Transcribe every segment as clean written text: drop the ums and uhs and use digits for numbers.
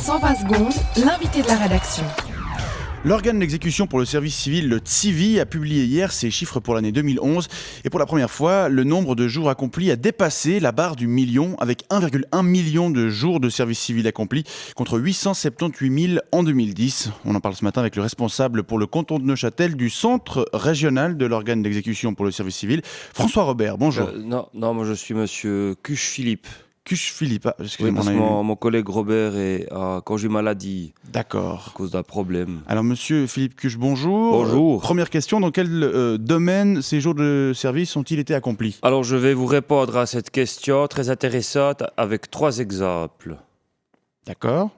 120 secondes, l'invité de la rédaction. L'organe d'exécution pour le service civil, le TSIVI, a publié hier ses chiffres pour l'année 2011. Et pour la première fois, le nombre de jours accomplis a dépassé la barre du million, avec 1,1 million de jours de service civil accomplis, contre 878 000 en 2010. On en parle ce matin avec le responsable pour le canton de Neuchâtel du centre régional de l'organe d'exécution pour le service civil, François Robert. Bonjour. Non, moi je suis monsieur Cuche-Philippe. Cuche-Philippe, Oui, parce que mon collègue Robert est à congé maladie. D'accord. À cause d'un problème. Alors, monsieur Philippe Cuche, bonjour. Bonjour. Première question, dans quel domaine ces jours de service ont-ils été accomplis ? Alors, je vais vous répondre à cette question très intéressante avec 3 exemples. D'accord.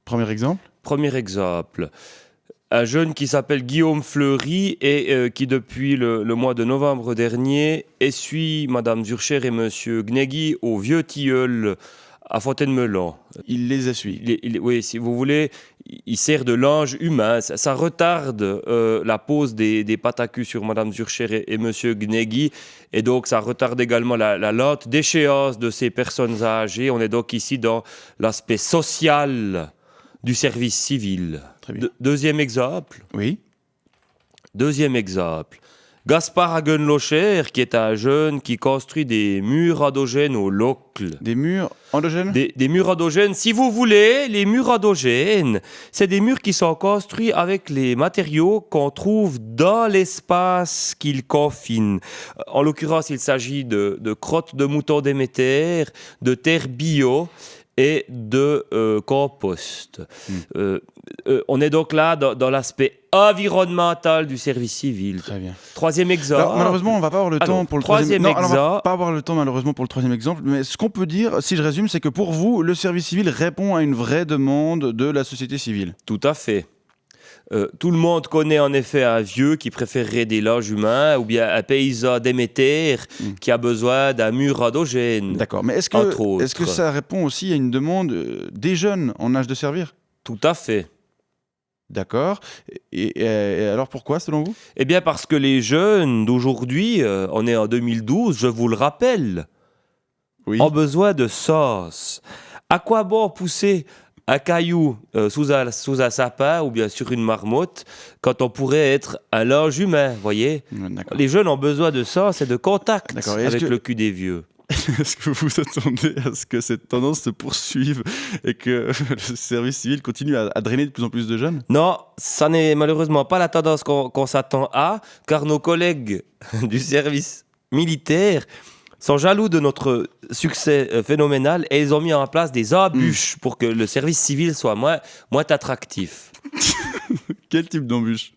Premier exemple ? Premier exemple. Un jeune qui s'appelle Guillaume Fleury et qui, depuis le mois de novembre dernier, essuie Madame Zurcher et Monsieur Gnegui au Vieux Tilleul à Fontaine-Melon. Il les essuie. Oui, si vous voulez, il sert de linge humain. Ça retarde la pose des pâtes à cul sur Madame Zurcher et Monsieur Gnegui. Et donc, ça retarde également la lente déchéance de ces personnes âgées. On est donc ici dans l'aspect social du service civil. Très bien. Deuxième exemple. Oui. Deuxième exemple. Gaspard Hagenlocher, qui est un jeune qui construit des murs endogènes au Locle. Des murs endogènes ? Des murs endogènes. Si vous voulez, les murs endogènes, c'est des murs qui sont construits avec les matériaux qu'on trouve dans l'espace qu'ils confinent. En l'occurrence, il s'agit de crottes de moutons Déméter, de terre bio et de compost. On est donc là dans l'aspect environnemental du service civil. Très bien. Troisième exemple. Alors, malheureusement, on ne va pas avoir le temps pour le troisième exemple. Non, on va pas avoir le temps malheureusement pour le troisième exemple. Mais ce qu'on peut dire, si je résume, c'est que pour vous, le service civil répond à une vraie demande de la société civile. Tout à fait. Tout le monde connaît en effet un vieux qui préférerait des linges humains ou bien un paysan Déméter qui a besoin d'un mur endogène. D'accord, mais est-ce que ça répond aussi à une demande des jeunes en âge de servir ? Tout à fait. D'accord. Et alors pourquoi, selon vous ? Eh bien parce que les jeunes d'aujourd'hui, on est en 2012, je vous le rappelle, ont besoin de sens. À quoi bon pousser un caillou sous un sapin ou bien sur une marmotte quand on pourrait être un linge humain, voyez ? Les jeunes ont besoin de sens et de contact avec le cul des vieux. Est-ce que vous vous attendez à ce que cette tendance se poursuive et que le service civil continue à drainer de plus en plus de jeunes ? Non, ça n'est malheureusement pas la tendance qu'on s'attend à, car nos collègues du service militaire sont jaloux de notre succès phénoménal et ils ont mis en place des embûches pour que le service civil soit moins attractif. Quel type d'embûche ?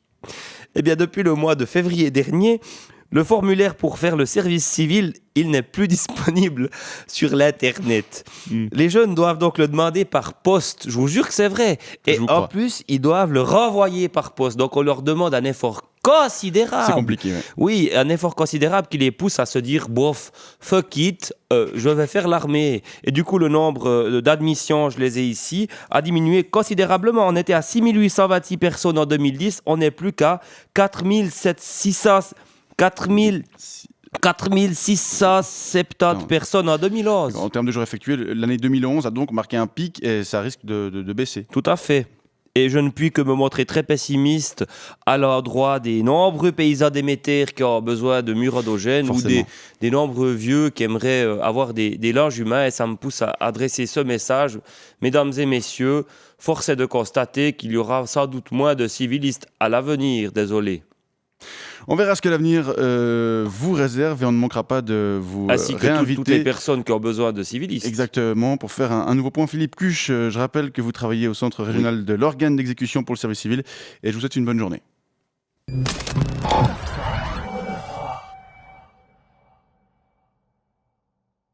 Eh bien, depuis le mois de février dernier, le formulaire pour faire le service civil, il n'est plus disponible sur l'Internet. Les jeunes doivent donc le demander par poste. Je vous jure que c'est vrai. Et en plus, ils doivent le renvoyer par poste. Donc, on leur demande un effort considérable. C'est compliqué, ouais. Oui, un effort considérable qui les pousse à se dire, bof, fuck it, je vais faire l'armée. Et du coup, le nombre d'admissions, je les ai ici, a diminué considérablement. On était à 6 826 personnes en 2010. On n'est plus qu'à 4 670 personnes en 2011. En termes de jours effectués, l'année 2011 a donc marqué un pic et ça risque de baisser. Tout à fait. Et je ne puis que me montrer très pessimiste à l'endroit des nombreux paysans Déméter qui ont besoin de murs endogènes ou des nombreux vieux qui aimeraient avoir des linges humains. Et ça me pousse à adresser ce message. Mesdames et messieurs, force est de constater qu'il y aura sans doute moins de civilistes à l'avenir. Désolé. On verra ce que l'avenir vous réserve et on ne manquera pas de vous ainsi que réinviter. Toutes les personnes qui ont besoin de civilistes. Exactement, pour faire un nouveau point. Philippe Cuche, je rappelle que vous travaillez au centre régional de l'organe d'exécution pour le service civil et je vous souhaite une bonne journée.